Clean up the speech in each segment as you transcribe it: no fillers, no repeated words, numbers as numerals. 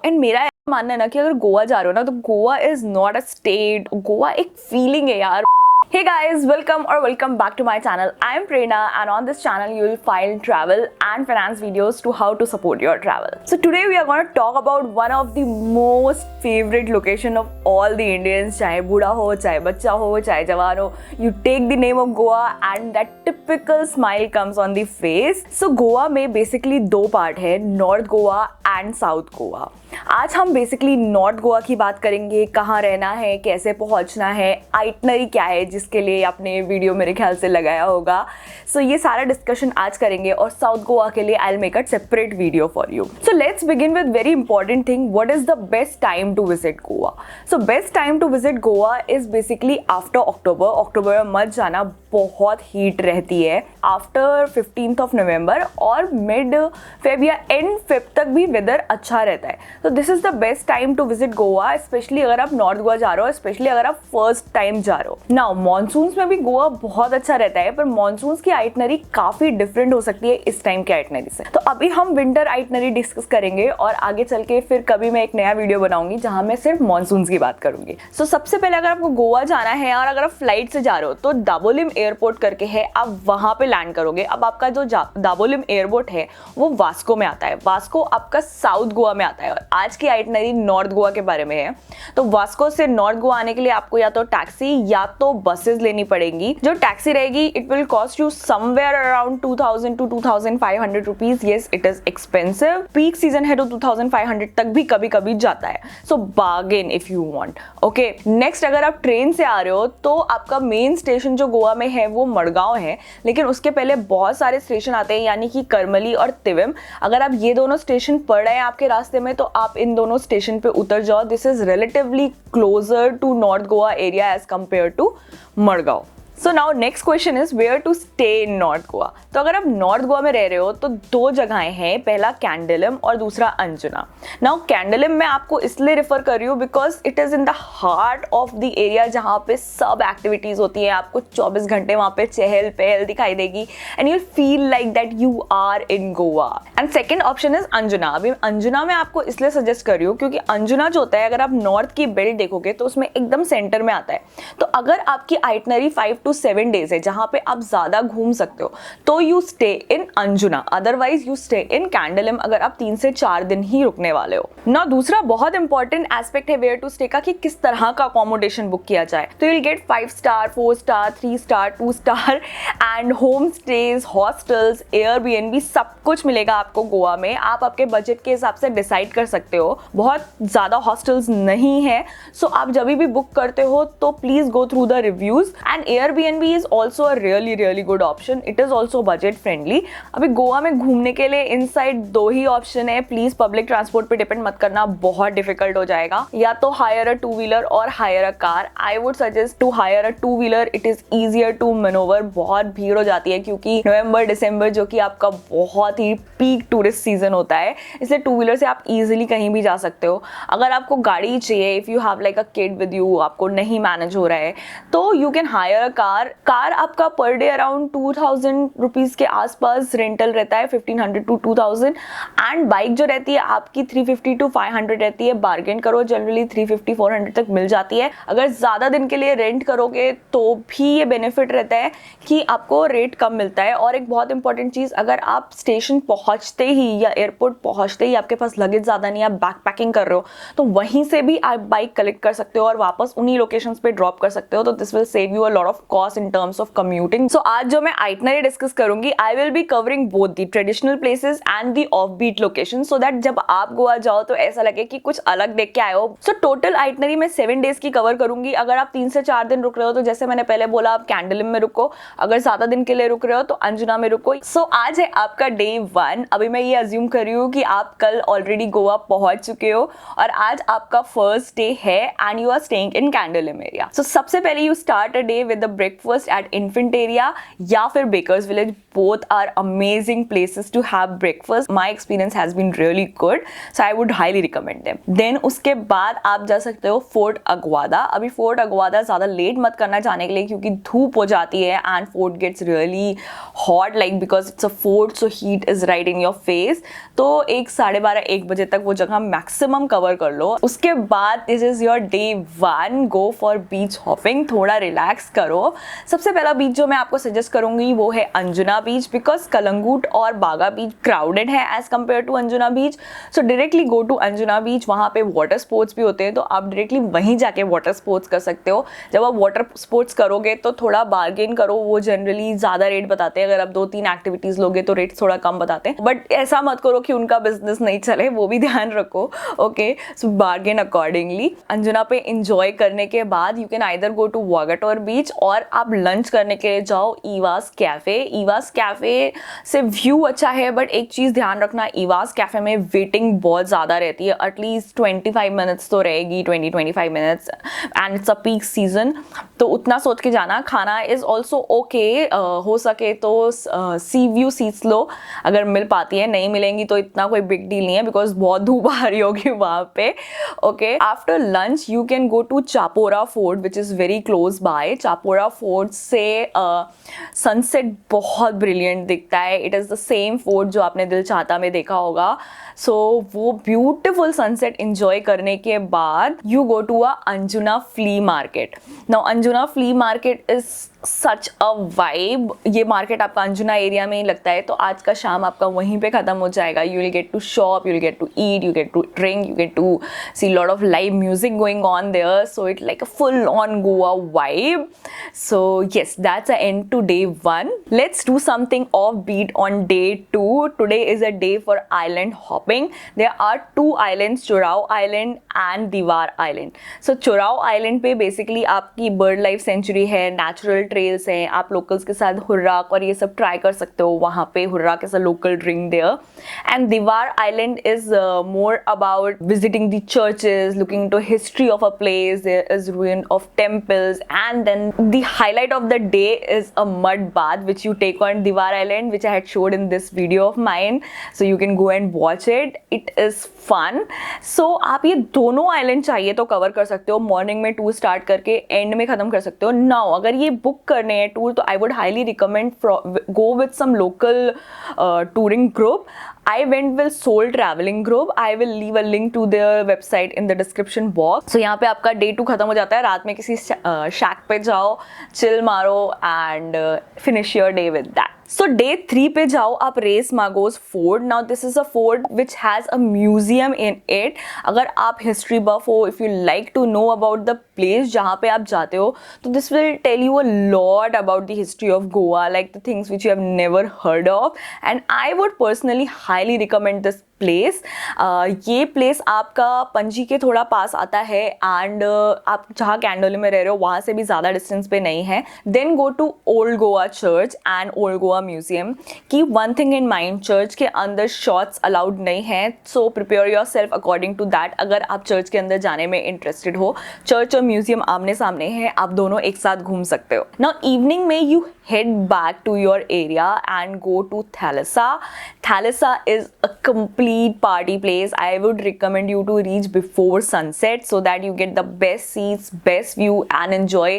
And मेरा मानना है ना कि अगर गोवा जा रहे हो ना तो Goa is not a state, Goa एक फीलिंग है यार. Hey guys, welcome back to my channel. I am Prerna and on this channel you will find travel and finance videos to how to support your travel. So today we are going to talk about one of the most favorite location of all the Indians, चाहे बूढ़ा हो, चाहे बच्चा हो, चाहे जवान हो. You take the name of Goa and that typical smile comes on the face. So Goa में basically दो पार्ट है, north Goa and south Goa. आज हम बेसिकली नॉर्थ गोवा की बात करेंगे, कहाँ रहना है, कैसे पहुँचना है, आइटनरी क्या है जिसके लिए आपने वीडियो मेरे ख्याल से लगाया होगा. सो ये सारा डिस्कशन आज करेंगे और साउथ गोवा के लिए I will make a separate video for you. So let's begin with very important thing, what is the best time to visit Goa. So best time to visit Goa is basically after October. October में मत जाना, बहुत heat रहती है. After 15th of November और mid Feb या end Feb तक भी वेदर अच्छा रहता है. तो this is the best time to visit Goa, especially अगर आप नॉर्थ गोवा जा रहे हो, स्पेशली अगर आप फर्स्ट टाइम जा रहे हो. नाउ मॉनसून्स में भी गोवा बहुत अच्छा रहता है, पर मॉनसून्स की आइटनरी काफी डिफरेंट हो सकती है इस टाइम की आइटनरी से. तो अभी हम विंटर आइटनरी डिस्कस करेंगे और आगे चल के फिर कभी मैं एक नया वीडियो बनाऊंगी जहां मैं सिर्फ मॉनसून्स की बात करूंगी. सो सबसे पहले अगर आपको गोवा जाना है और अगर आप फ्लाइट से जा रहे हो तो दाबोलिम एयरपोर्ट करके है, आप वहां पे लैंड करोगे. अब आपका जो दाबोलिम एयरपोर्ट है वो वास्को में आता है. वास्को आपका साउथ गोवा में आता है और आज की आइटनरी नॉर्थ गोवा के बारे में है. तो वास्को से नॉर्थ गोवा आने के लिए आपको या तो टैक्सी या तो बसेस लेनी पड़ेंगी. जो टैक्सी रहेगी it will cost you somewhere around 2000 to 2500 rupees. Yes, it is expensive. Peak season है तो 2500 तक भी कभी कभी जाता है. So bargain if you want. Okay, next अगर आप ट्रेन से आ रहे हो तो आपका मेन स्टेशन जो गोवा में है वो मडगांव है, लेकिन उसके पहले बहुत सारे स्टेशन आते हैं यानी कि करमली और तिविम. अगर आप ये दोनों स्टेशन पड़ रहे हैं आपके रास्ते में तो आप इन दोनों स्टेशन पे उतर जाओ. This is relatively closer to north Goa area as compare to Madgaon. So now next question is where to stay in north Goa. तो अगर आप नॉर्थ गोवा में रह रहे हो तो दो जगहें हैं, पहला कैंडलम और दूसरा अंजुना. नाउ कैंडलम मैं आपको इसलिए रेफर कर रही हूँ because it is in the heart of the area जहाँ पे सब एक्टिविटीज होती है. आपको 24 घंटे वहाँ पे चहल पहल दिखाई देगी and you feel like that you are in Goa. And second option is Anjuna. अभी अंजुना मैं आपको इसलिए सजेस्ट कर रही हूँ क्योंकि अंजुना जो होता है, अगर आप नॉर्थ की बेल्ट देखोगे तो उसमें एकदम सेंटर में आता है. तो अगर आपकी आइटनरी 5 to 7 डेज है जहां पे आप ज्यादा घूम सकते हो तो you stay in Anjuna. Otherwise you stay in Candolim अगर आप 3 से 4 दिन ही रुकने वाले हो. ना दूसरा बहुत इंपॉर्टेंट एस्पेक्ट है वेयर टू स्टे का कि किस तरह का अकोमोडेशन बुक किया जाए. तो you will gate 5 star, 4 star, 3 star, 2 star and home stage, hostels, Airbnb सब कुछ मिलेगा आपको गोवा में. आप आपके बजट के हिसाब से डिसाइड कर सकते हो. बहुत ज्यादा हॉस्टल्स नहीं है, सो आप जब भी बुक करते हो तो please go through the reviews. And Airbnb is also a really good option. It is also budget friendly. अभी गोवा में घूमने के लिए इनसाइड दो ही ऑप्शन है. प्लीज पब्लिक ट्रांसपोर्ट पे डिपेंड मत करना, बहुत डिफिकल्ट हो जाएगा. या तो हायर अ 2-wheeler और hire a car. I would suggest to hire a 2-wheeler. It is easier to manoeuvre. बहुत भीड़ हो जाती है क्योंकि नवंबर दिसंबर जो कि आपका बहुत ही पीक टूरिस्ट सीजन होता है, इसलिए 2-wheeler से आप इजिली कहीं भी जा सकते हो. अगर आपको गाड़ी चाहिए, if you have like a kid with you, आपको नहीं मैनेज हो रहा है तो you can hire a car. Car आपका पर डे अराउंड 2000 रुपीज के आसपास रेंटल रहता है, 1500 to 2000. एंड बाइक जो रहती है आपकी 350 to 500 रहती है. बार्गेन करो, जनरली 350-400 तक मिल जाती है. अगर ज्यादा दिन के लिए रेंट करोगे तो भी ये बेनिफिट रहता है कि आपको रेट कम मिलता है. और एक बहुत इंपॉर्टेंट चीज, अगर आप स्टेशन पहुंचते ही या एयरपोर्ट पहुंचते ही आपके पास लगेज ज्यादा नहीं, आप बैक पैकिंग कर रहे हो तो वहीं से भी आप बाइक कलेक्ट कर सकते हो और वापस उन्हीं लोकेशंस पे ड्रॉप कर सकते हो. तो this will save you a lot of cost in terms of commuting. So आज जो मैं आइटनरी डिस्कस करूंगी, I will be covering both the traditional places and the offbeat location, so that जब आप गोवा जाओ तो ऐसा लगे कि कुछ अलग देख के आए हो. सो टोटल आइटनरी मैं 7 डेज की कवर करूंगी. अगर आप 3 से 4 दिन रुक रहे हो तो जैसे मैंने पहले बोला, आप कैंडलम में रुको. अगर ज्यादा दिन के लिए रुक रहे हो तो अंजुना में रुको. सो आज है आपका डे 1. अभी मैं ये अज्यूम कर रही हूँ कि आप कल ऑलरेडी गोवा पहुंच चुके हो और आज आपका फर्स्ट डे है and you are staying in Candolim area. So सबसे पहले you start a day with the breakfast at Infantaria या फिर Bakers Village, both are amazing places to have breakfast. My experience has been really good, so I would highly recommend them. Then उसके बाद आप जा सकते हो फोर्ट अग्वादा. अभी fort अग्वादा ज़्यादा लेट मत करना जाने के लिए क्योंकि धूप हो जाती है and fort gets really hot, like because it's a fort so heat is right in your face. तो 1-12 बजे तक वो जगह मैक्सिमम कवर कर लो. उसके बाद this is your day 1. Go for beach hopping, थोड़ा रिलैक्स करो. सबसे पहला बीच जो मैं आपको सजेस्ट करूंगी वो है अंजुना बीच, बिकॉज कलंगूट और बागा बीच क्राउडेड है as compare to Anjuna beach. So directly go to Anjuna beach. वहाँ पे वाटर स्पोर्ट्स भी होते हैं तो आप डायरेक्टली वहीं जाके वाटर स्पोर्ट्स कर सकते हो. जब आप वाटर स्पोर्ट्स करोगे तो थोड़ा बार्गेन करो, वो जनरली ज़्यादा रेट बताते हैं. अगर आप 2-3 एक्टिविटीज़ लोगे तो रेट थोड़ा कम बताते हैं, बट ऐसा मत करो कि उनका बिजनेस नहीं चले, वो भी ध्यान रखो. Okay, so bargain accordingly. Anjuna पे इंजॉय करने के बाद you can either go to Vagator beach और आप लंच करने के लिए जाओ ईवास कैफ़े. ईवास कैफ़े से व्यू अच्छा है, बट एक चीज़ ध्यान रखना, ईवास कैफ़े में वेटिंग बहुत ज़्यादा रहती है. एटलीस्ट 25 मिनट्स तो रहेगी, 20-25 minutes, and it's a peak season. तो उतना सोच के जाना. खाना इज़ ऑल्सो ओके. हो सके तो सी व्यू सीट्स लो अगर मिल पाती है. नहीं मिलेंगी तो इतना कोई बिग डील नहीं है बिकॉज बहुत धूप आ रही होगी वहाँ पे. Okay, after lunch you can go to Chapora fort which is very close by. Chapora fort से सनसेट बहुत ब्रिलियंट दिखता है. It is the same fort जो आपने दिल चाहता में देखा होगा. सो वो ब्यूटिफुल सनसेट इंजॉय करने के बाद you go to a Anjuna flea market. Now Anjuna flea market is such a vibe. ये मार्केट आपका अंजुना एरिया में ही लगता है तो आज का शाम आपका वहीं पे ख़त्म हो जाएगा. You will get to shop, you will get to eat, you get to drink, you get to see lot of live music going on there, so it's like a full on Goa vibe. So yes, that's the end to day 1. Let's do something offbeat on day 2. Today is a day for island hopping. There are 2 islands, Chorao Island and Diwar Island. So Chorao Island पे basically आपकी bird life sanctuary है, natural trails हैं, आप locals के साथ हुर्राक और ये सब try कर सकते हो. वहाँ पे हुर्राक is a local drink there. And Diwar Island is more about visiting the churches, looking into history of a place. There is ruin of temples, and then the highlight of the day is a mud bath which you take on Diwar Island, which I had showed in this video of mine, so you can go and watch it. It is fun. So आप ये दोनों island चाहिए तो cover कर सकते हो. Morning में tour start करके end में ख़त्म कर सकते हो. Now अगर ये book करने हैं tour तो I would highly recommend go with some local touring group. I went with Soul Traveling Group. I will leave a link to their website in the description box. So यहाँ पे आपका day 2 खत्म हो जाता है. रात में किसी shack पे जाओ, chill मारो and finish your day with that. So day 3 पे जाओ आप Reis Magos fort. Now this is a fort which has a museum in it. अगर आप history buff हो, if you like to know about the place जहाँ पे आप जाते हो, तो this will tell you a lot about the history of Goa, like the things which you have never heard of. And I would personally highly recommend this place. ये place आपका पणजी के थोड़ा पास आता है एंड आप जहाँ कैंडोली में रह रहे हो वहाँ से भी ज़्यादा डिस्टेंस पे नहीं है. Then go to old Goa church and old Goa museum. की one thing in mind, church के अंदर शॉट्स अलाउड नहीं है, so prepare yourself according to that. अगर आप चर्च के अंदर जाने में इंटरेस्टेड हो, चर्च और म्यूजियम आमने सामने है, आप दोनों एक साथ घूम सकते हो. नाउ इवनिंग में you head back to your area and go to Thalassa. Thalassa is a complete party place. I would recommend you to reach before sunset so that you get the best seats, best view and enjoy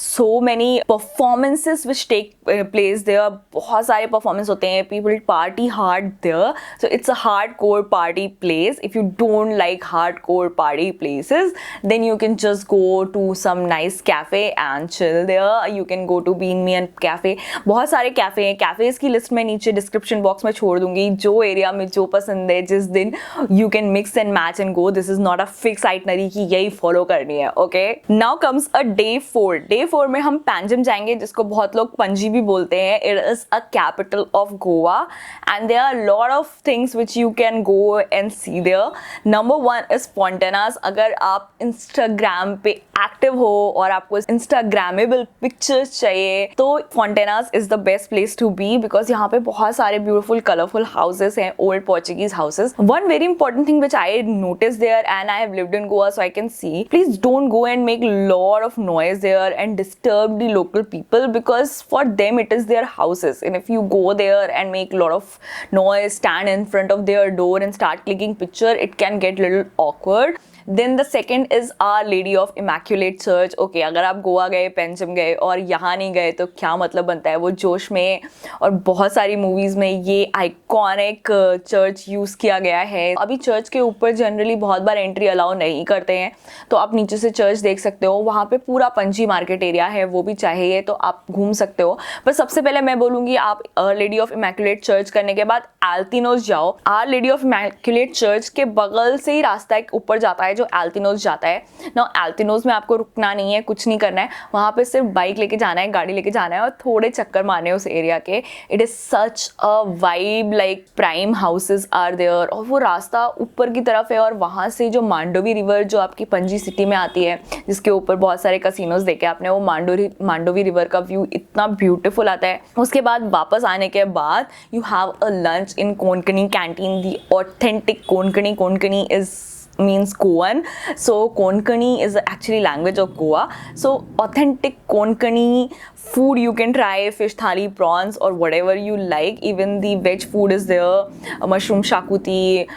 so many performances which take place there. बहुत सारे performance होते हैं. People party hard there. So it's a hardcore party place. If you don't like hardcore party places, then you can just go to some nice cafe and chill there. You can go to Bean Me and Cafe. बहुत सारे cafe हैं. Cafes की list मैं नीचे description box में छोड़ दूंगी. जो एरिया में जो पसंद है, जिस दिन you can mix and match and go. This is not a fix itinerary कि यही फॉलो करनी है. Okay, now comes a day 4. Day 4 में हम पैंजम जाएंगे, जिसको बहुत लोग पंजी भी बोलते हैं. It is a capital of Goa and there are lot of things which you can go and see there. Number 1 is Fontainhas. अगर आप इंस्टाग्राम पे एक्टिव हो और आपको इंस्टाग्रामेबल पिक्चर्स चाहिए तो Fontainhas is the best place to be, because यहाँ पे बहुत सारे ब्यूटीफुल कलरफुल हाउसेस हैं, old Portuguese houses houses. One very important thing which I noticed there, and I have lived in Goa so I can see, please don't go and make lot of noise there and disturb the local people, because for them it is their houses, and if you go there and make lot of noise, stand in front of their door and start clicking picture, it can get little awkward. Then the second is Our Lady of Immaculate Church. Okay, अगर आप गोवा गए, पेंचम गए और यहाँ नहीं गए तो क्या मतलब बनता है? वो जोश में और बहुत सारी मूवीज़ में ये आइकॉनिक चर्च यूज़ किया गया है. अभी चर्च के ऊपर जनरली बहुत बार एंट्री अलाउ नहीं करते हैं, तो आप नीचे से चर्च देख सकते हो. वहाँ पे पूरा पंजी मार्केट एरिया है, वो भी चाहिए तो आप घूम सकते हो. पर सबसे पहले मैं बोलूँगी आप our lady of immaculate church करने के बाद एल्तिनोस जाओ. Our lady of immaculate church के बगल से ही रास्ता एक ऊपर जाता है जो एल्तिनोस जाता है ना. एल्तिनोस में आपको रुकना नहीं है, कुछ नहीं करना है, वहाँ पे सिर्फ बाइक लेके जाना है, गाड़ी लेके जाना है और थोड़े चक्कर मारने हैं उस एरिया के. It is such a vibe, like prime houses are there. और वो रास्ता ऊपर की तरफ है और वहाँ से जो मांडोवी रिवर जो आपकी पंजी सिटी में आती है, जिसके ऊपर बहुत सारे कसिनोज देखे आपने, वो मांडोवी रिवर का व्यू इतना ब्यूटीफुल आता है. उसके बाद वापस आने के बाद you have a lunch in Konkani canteen. The authentic Konkani is means Goan. So Konkani is actually language of Goa. So authentic Konkani food you can try, fish thali, prawns or whatever you like. Even the veg food is there, mushroom shakuti,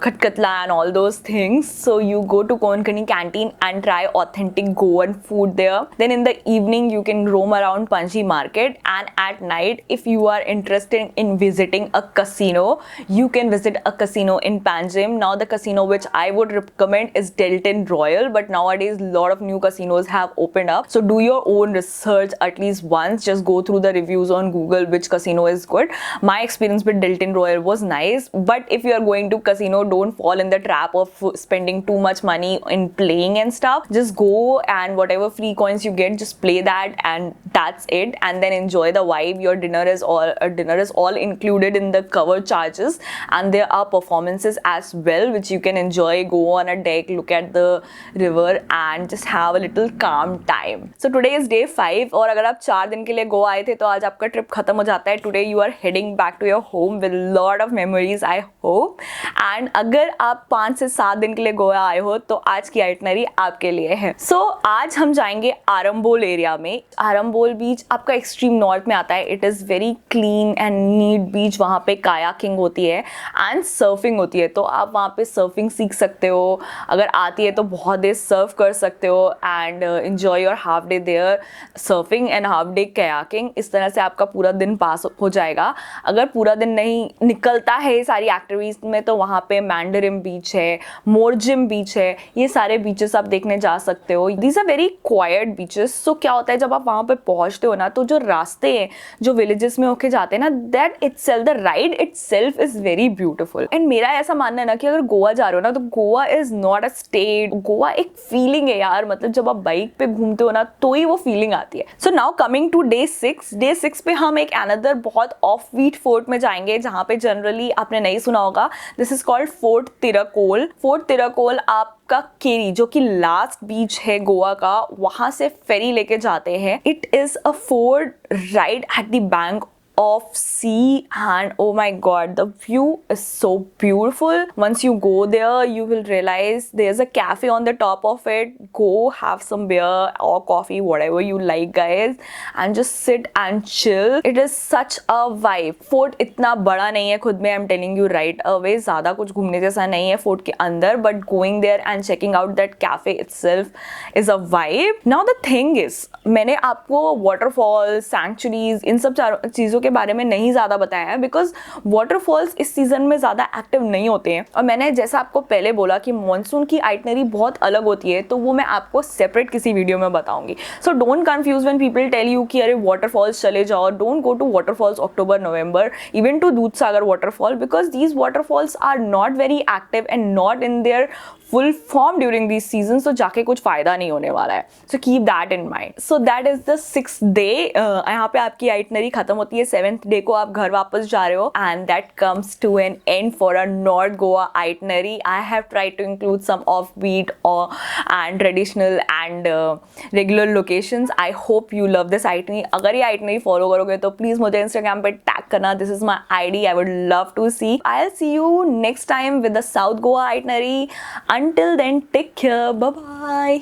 khatkatla and all those things. So you go to Konkani canteen and try authentic Goan food there. Then in the evening you can roam around Panji market, and at night if you are interested in visiting a casino, you can visit a casino in Panjim. Now the casino which I would recommend is Delton Royal, but nowadays lot of new casinos have opened up. So do your own research at least once. Just go through the reviews on Google which casino is good. My experience with Delton Royal was nice, but if you are going to casino, don't fall in the trap of spending too much money in playing and stuff. Just go and whatever free coins you get, just play that and that's it, and then enjoy the vibe. Your dinner is all included in the cover charges, and there are performances as well which you can enjoy. Go on a deck, look at the river and just have a little calm time. So today is day 5 और अगर आप 4 दिन के लिए गोवा आए थे तो आज आपका ट्रिप खत्म हो जाता है. Today you are heading back to your home with lot of memories, I hope. And अगर आप 5 से 7 दिन के लिए गोवा आए हो तो आज की आइटनरी आपके लिए है. So आज हम जाएंगे आरंबोल एरिया में. आरंबोल बीच आपका एक्सट्रीम नॉर्थ में आता है. It is very clean and neat beach. वहाँ पे कायाकिंग होती है एंड सर्फिंग होती है, तो आप वहाँ पे सर्फिंग सीख सकते हो. अगर आती है तो बहुत देर सर्फ कर सकते हो and enjoy your half day there surfing and half day kayaking. इस तरह से आपका पूरा दिन पास हो जाएगा. अगर पूरा दिन नहीं निकलता है सारी एक्टिविटीज में तो वहाँ पे मैंडरिम बीच है, मोरजिम बीच है, ये सारे बीचेस आप देखने जा सकते हो. These are very quiet beaches. So क्या होता है जब आप वहाँ पे पहुँचते हो ना, तो जो रास्ते हैं जो विलेजेस में होके जाते हैं ना, that itself, the ride itself is very beautiful. And मेरा ऐसा मानना है ना कि अगर गोवा जा रहे हो ना तो Goa is not a state. Goa एक फीलिंग है यार. मतलब जब आप बाइक पे घूमते हो ना तो ही वो फीलिंग आती है. So now coming to day 6 पे हम एक अनदर बहुत ऑफ बीट फोर्ट में जाएंगे जहाँ पे जनरली आपने नहीं सुना होगा. This is called fort Tiracol. Fort Tiracol आपका केरी जो कि लास्ट बीच है गोवा का, वहां से फेरी लेके जाते हैं. It is a fort right at the bank of sea, and oh my god, the view is so beautiful. Once you go there you will realize there's a cafe on the top of it. Go have some beer or coffee, whatever you like guys, and just sit and chill. It is such a vibe. Fort इतना बड़ा नहीं है खुद में, I'm telling you right away. ज़्यादा कुछ घूमने जैसा नहीं है फोर्ट के अंदर, but going there and checking out that cafe itself is a vibe. Now the thing is, मैंने आपको waterfall, sanctuaries, इन सब चीज़ों के बारे में नहीं ज़्यादा बताया है बिकॉज वाटरफॉल्स इस सीजन में ज़्यादा एक्टिव नहीं होते हैं. और मैंने जैसा आपको पहले बोला कि मॉनसून की आइटनरी बहुत अलग होती है, तो वो मैं आपको सेपरेट किसी वीडियो में बताऊंगी. So don't confuse when people tell you कि अरे वाटरफॉल्स चले जाओ. Don't go to waterfalls October November, even to Dudhsagar waterfall, because these waterfalls are not very active and not in their full form during these seasons, तो जाके कुछ फायदा नहीं होने वाला है. So keep that in mind. So that is the 6th day. यहाँ पे आपकी itinerary खत्म होती है. 7th day को आप घर वापस जा रहे हो, and that comes to an end for a North Goa itinerary. I have tried to include some offbeat and traditional and regular locations. I hope you love this itinerary. अगर ये itinerary follow करोगे तो please मुझे Instagram पे tag करना. This is my ID. I would love to see. I'll see you next time with the South Goa itinerary. Until then, take care. Bye bye.